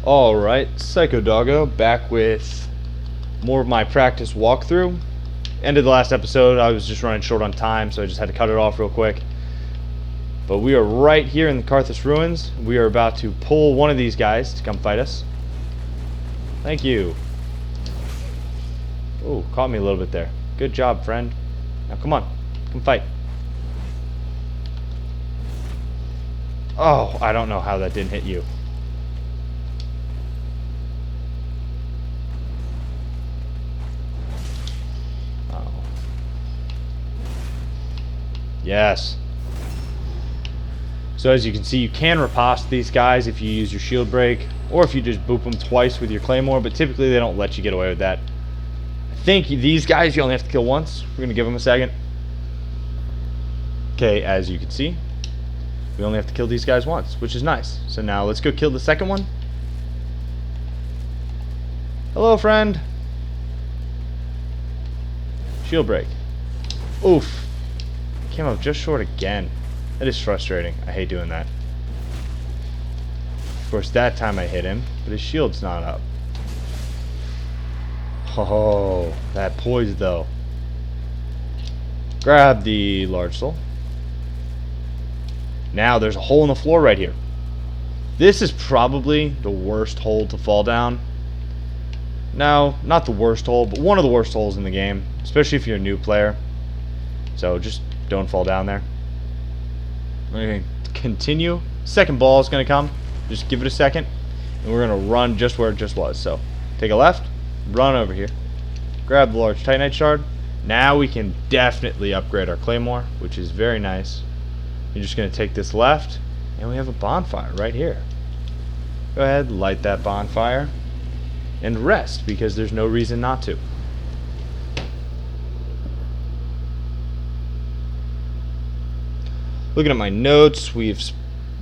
Alright, Psycho Doggo back with more of my practice walkthrough. End of the last episode, I was just running short on time, so I just had to cut it off real quick. But we are right here in the Carthus Ruins. We are about to pull one of these guys to come fight us. Thank you. Oh, caught me a little bit there. Good job, friend. Now come on, come fight. Oh, I don't know how that didn't hit you. Yes. So as you can see, you can riposte these guys if you use your shield break, or if you just boop them twice with your claymore, but typically they don't let you get away with that. I think these guys you only have to kill once. We're going to give them a second. Okay, as you can see, we only have to kill these guys once, which is nice. So now let's go kill the second one. Hello, friend. Shield break. Oof. Came up just short again. That is frustrating. I hate doing that. Of course, that time I hit him, but his shield's not up. Oh, that poise though. Grab the large soul. Now there's a hole in the floor right here. This is probably the worst hole to fall down. No, not the worst hole, but one of the worst holes in the game, especially if you're a new player. So just don't fall down there. We're going to continue. Second ball is going to come. Just give it a second. And we're going to run just where it just was. So take a left. Run over here. Grab the large Titanite shard. Now we can definitely upgrade our claymore, which is very nice. You're just going to take this left. And we have a bonfire right here. Go ahead, light that bonfire. And rest, because there's no reason not to. Looking at my notes, we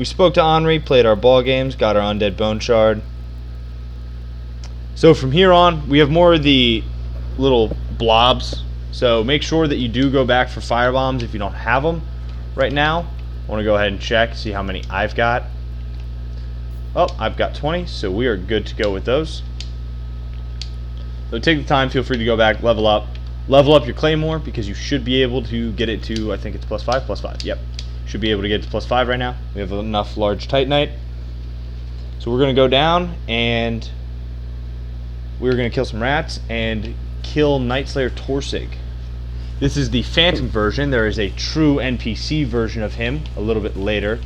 spoke to Henri, played our ball games, got our undead bone shard. So from here on, we have more of the little blobs. So make sure that you do go back for fire bombs if you don't have them right now. I want to go ahead and check, see how many I've got. Oh, I've got 20, so we are good to go with those. So take the time, feel free to go back, level up your claymore, because you should be able to get it to, I think it's +5, yep. Should be able to get it to +5 right now. We have enough large titanite. So we're going to go down and we're going to kill some rats and kill Nightslayer Torsig. This is the phantom version. There is a true NPC version of him a little bit later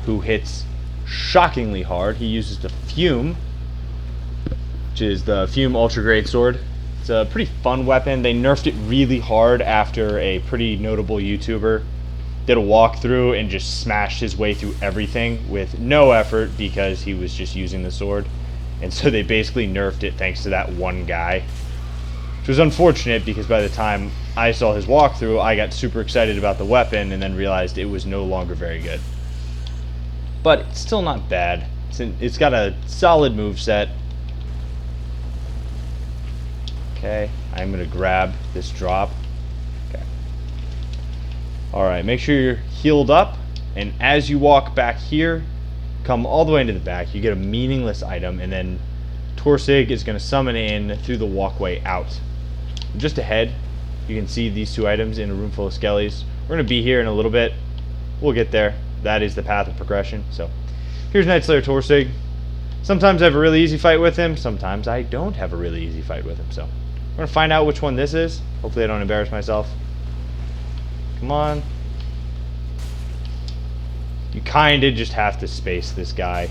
who hits shockingly hard. He uses the Fume, which is the Fume Ultra Great Sword. It's a pretty fun weapon. They nerfed it really hard after a pretty notable YouTuber did a walkthrough and just smashed his way through everything with no effort because he was just using the sword. And so they basically nerfed it thanks to that one guy, which was unfortunate because by the time I saw his walkthrough, I got super excited about the weapon and then realized it was no longer very good. But it's still not bad. It's got a solid moveset. Okay, I'm going to grab this drop. Okay. Alright, make sure you're healed up, and as you walk back here, come all the way into the back, you get a meaningless item, and then Torsig is going to summon in through the walkway out. Just ahead, you can see these two items in a room full of skellies. We're going to be here in a little bit. We'll get there. That is the path of progression. So, here's Nightslayer Torsig. Sometimes I have a really easy fight with him, sometimes I don't have a really easy fight with him, so we're going to find out which one this is. Hopefully I don't embarrass myself. Come on. You kind of just have to space this guy.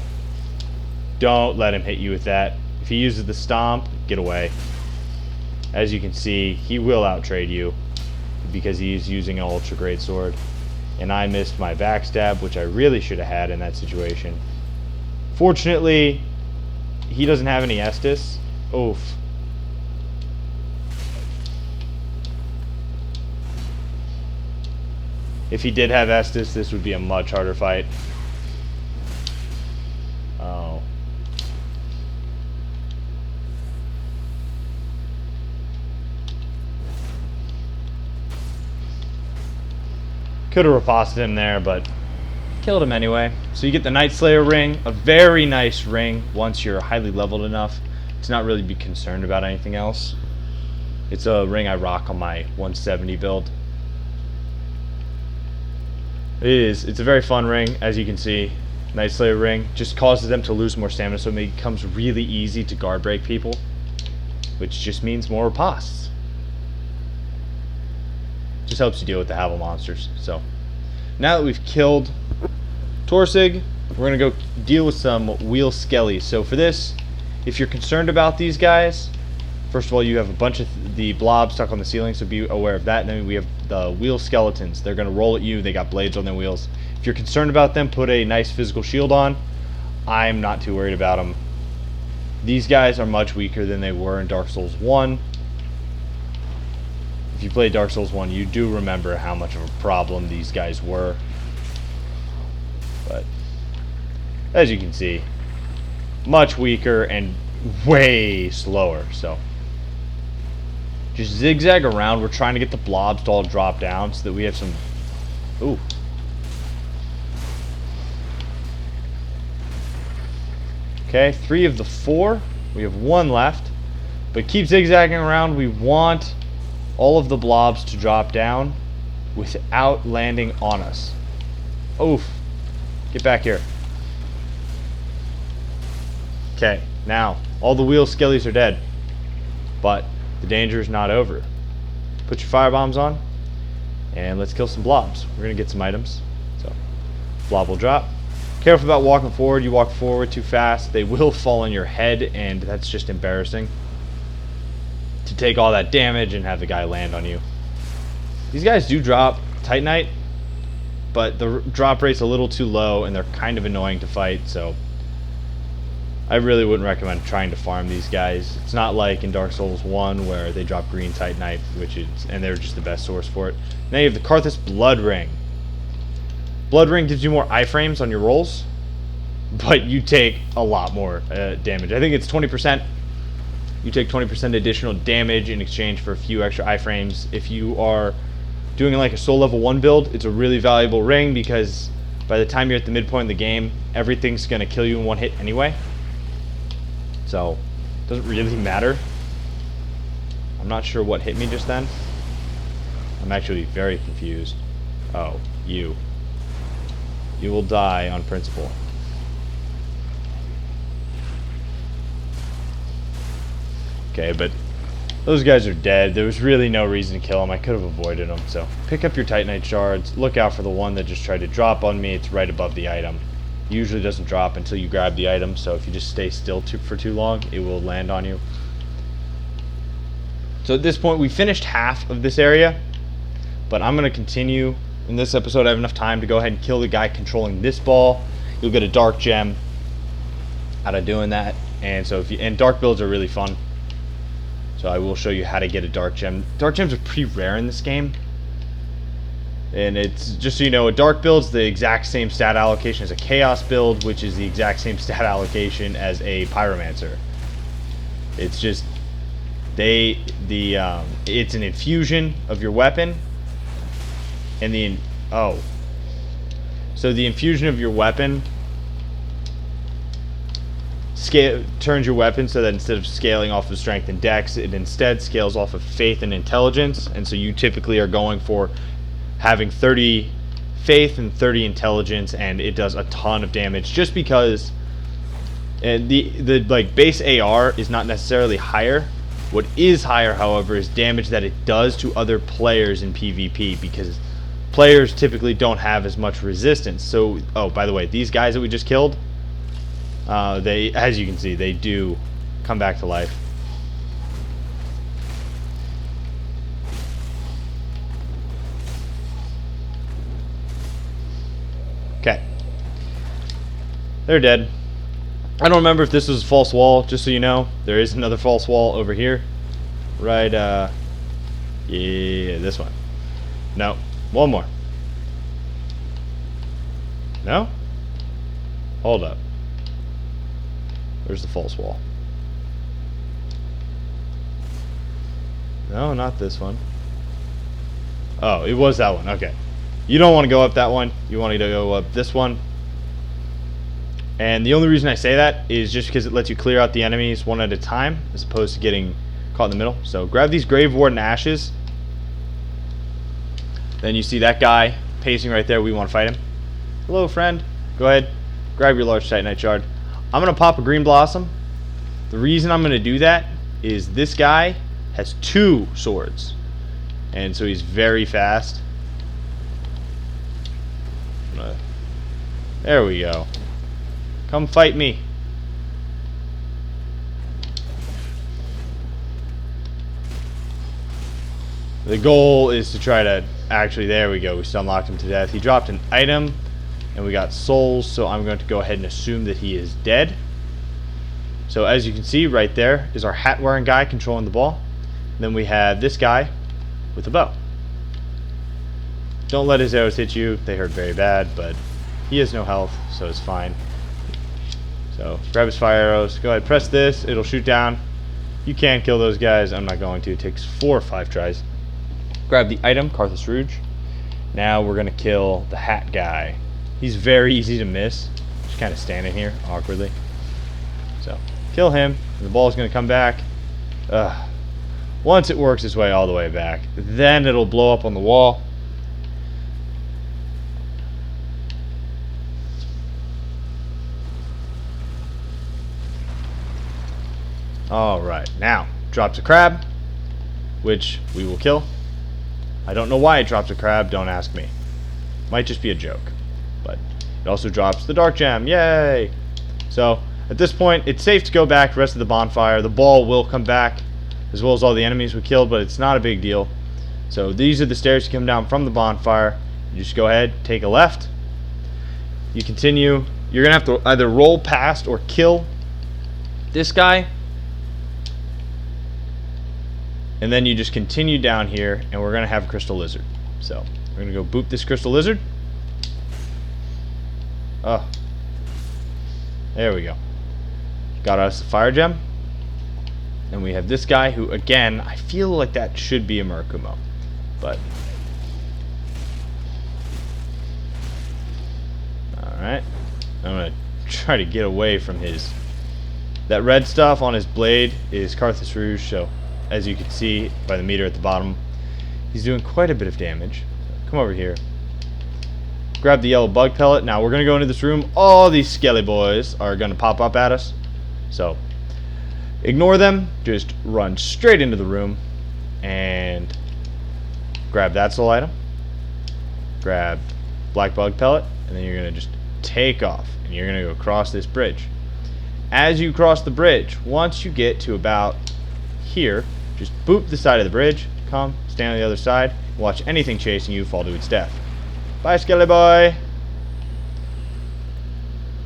Don't let him hit you with that. If he uses the stomp, get away. As you can see, he will outtrade you because he's using an ultra great sword. And I missed my backstab, which I really should have had in that situation. Fortunately, he doesn't have any Estus. Oof. If he did have Estus, this would be a much harder fight. Oh. Could have riposted him there, but Killed him anyway. So you get the Night Slayer ring, a very nice ring once you're highly leveled enough to not really be concerned about anything else. It's a ring I rock on my 170 build. It's a very fun ring, as you can see. Night Slayer ring just causes them to lose more stamina, so it becomes really easy to guard break people, which just means more ripostes. Just helps you deal with the Havel monsters. So now that we've killed Torsig, we're gonna go deal with some wheel skellies. So for this, if you're concerned about these guys, first of all, you have a bunch of the blobs stuck on the ceiling, so be aware of that. And then we have the wheel skeletons. They're gonna roll at you. They got blades on their wheels. If you're concerned about them, put a nice physical shield on. I'm not too worried about them. These guys are much weaker than they were in Dark Souls 1. If you played Dark Souls 1, you do remember how much of a problem these guys were. But as you can see, much weaker and way slower. So just zigzag around. We're trying to get the blobs to all drop down so that we have some... Ooh. Okay, 3 of the 4. We have 1 left. But keep zigzagging around. We want all of the blobs to drop down without landing on us. Oof. Get back here. Okay, now all the wheel skellies are dead. But the danger is not over. Put your fire bombs on and let's kill some blobs. We're gonna get some items. So blob will drop. Careful about walking forward. You walk forward too fast, they will fall on your head, and that's just embarrassing to take all that damage and have the guy land on you. These guys do drop Titanite, but the drop rate's a little too low and they're kind of annoying to fight, so I really wouldn't recommend trying to farm these guys. It's not like in Dark Souls 1 where they drop green Titanite, and they're just the best source for it. Now you have the Karthus Blood Ring. Blood Ring gives you more iframes on your rolls, but you take a lot more damage. I think it's 20%. You take 20% additional damage in exchange for a few extra iframes. If you are doing like a soul level 1 build, it's a really valuable ring because by the time you're at the midpoint of the game, everything's going to kill you in 1 hit anyway. So, it doesn't really matter. I'm not sure what hit me just then. I'm actually very confused. Oh, you. You will die on principle. Okay, but those guys are dead. There was really no reason to kill them. I could have avoided them. So pick up your Titanite shards. Look out for the one that just tried to drop on me. It's right above the item. Usually doesn't drop until you grab the item. So if you just stay still for too long, it will land on you. So at this point, we finished half of this area. But I'm going to continue. In this episode, I have enough time to go ahead and kill the guy controlling this ball. You'll get a dark gem out of doing that. And so dark builds are really fun. So I will show you how to get a dark gem. Dark gems are pretty rare in this game. And it's just so you know, a dark build's the exact same stat allocation as a chaos build, which is the exact same stat allocation as a pyromancer. It's just it's an infusion of your weapon, and so the infusion of your weapon turns your weapon so that instead of scaling off of strength and dex, it instead scales off of faith and intelligence. And so you typically are going for having 30 faith and 30 intelligence, and it does a ton of damage just because the like base AR is not necessarily higher. What is higher, however, is damage that it does to other players in PvP, because players typically don't have as much resistance. So, oh, by the way, these guys that we just killed, as you can see, they do come back to life. Okay. They're dead. I don't remember if this was a false wall, just so you know. There is another false wall over here. Right, yeah, this one. No, one more. No? Hold up. Where's the false wall? No, not this one. Oh, it was that one. Okay. You don't want to go up that one. You want to go up this one. And the only reason I say that is just because it lets you clear out the enemies one at a time, as opposed to getting caught in the middle. So grab these Grave Warden Ashes. Then you see that guy pacing right there. We want to fight him. Hello, friend. Go ahead. Grab your large Titanite shard. I'm going to pop a Green Blossom. The reason I'm going to do that is this guy has 2 swords. And so he's very fast. There we go. Come fight me. The goal is to try to... Actually, there we go. We still unlocked him to death. He dropped an item, and we got souls, so I'm going to go ahead and assume that he is dead. So as you can see, right there is our hat-wearing guy controlling the ball. Then we have this guy with a bow. Don't let his arrows hit you. They hurt very bad, but he has no health, so it's fine. So grab his fire arrows. Go ahead, press this. It'll shoot down. You can kill those guys. I'm not going to. It takes 4 or 5 tries. Grab the item, Carthus Rouge. Now we're going to kill the hat guy. He's very easy to miss. Just kind of standing here awkwardly. So kill him. The ball's going to come back. Once it works its way all the way back, then it'll blow up on the wall. Alright, now drops a crab, which we will kill. I don't know why it drops a crab, don't ask me. Might just be a joke. But it also drops the dark gem, yay! So at this point it's safe to go back to the rest of the bonfire. The ball will come back, as well as all the enemies we killed, but it's not a big deal. So these are the stairs to come down from the bonfire. You just go ahead, take a left. You continue. You're gonna have to either roll past or kill this guy. And then you just continue down here, and we're going to have a crystal lizard. So we're going to go boop this crystal lizard. Oh, there we go. Got us the fire gem. And we have this guy who, again, I feel like that should be a Murakumo. But alright. I'm going to try to get away from his... That red stuff on his blade is Carthus Rouge, so... As you can see by the meter at the bottom, he's doing quite a bit of damage. Come over here. Grab the yellow bug pellet. Now we're going to go into this room. All these skelly boys are going to pop up at us. So ignore them. Just run straight into the room and grab that soul item. Grab black bug pellet. And then you're going to just take off. And you're going to go across this bridge. As you cross the bridge, once you get to about here, just boop the side of the bridge, come, stand on the other side, watch anything chasing you fall to its death. Bye, Skelly Boy!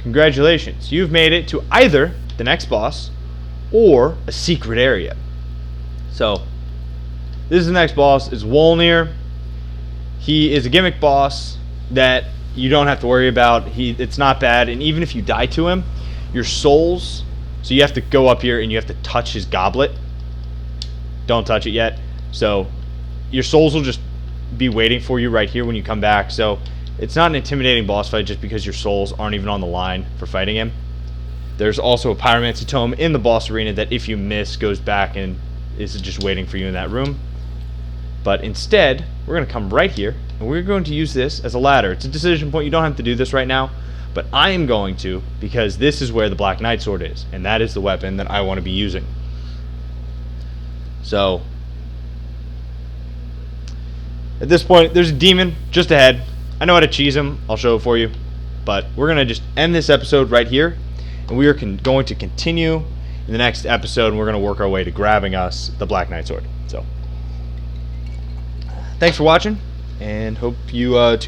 Congratulations, you've made it to either the next boss or a secret area. So, this is the next boss, it's Wolnir. He is a gimmick boss that you don't have to worry about. It's not bad, and even if you die to him, your souls, so you have to go up here and you have to touch his goblet. Don't touch it yet. So your souls will just be waiting for you right here when you come back. So it's not an intimidating boss fight just because your souls aren't even on the line for fighting him. There's also a Pyromancy Tome in the boss arena that if you miss goes back and is just waiting for you in that room. But instead, we're going to come right here and we're going to use this as a ladder. It's a decision point. You don't have to do this right now, but I am going to, because this is where the Black Knight Sword is, and that is the weapon that I want to be using. So, at this point, there's a demon just ahead. I know how to cheese him. I'll show it for you. But we're going to just end this episode right here. And we are going to continue in the next episode. And we're going to work our way to grabbing us the Black Knight Sword. So, thanks for watching. And hope you tune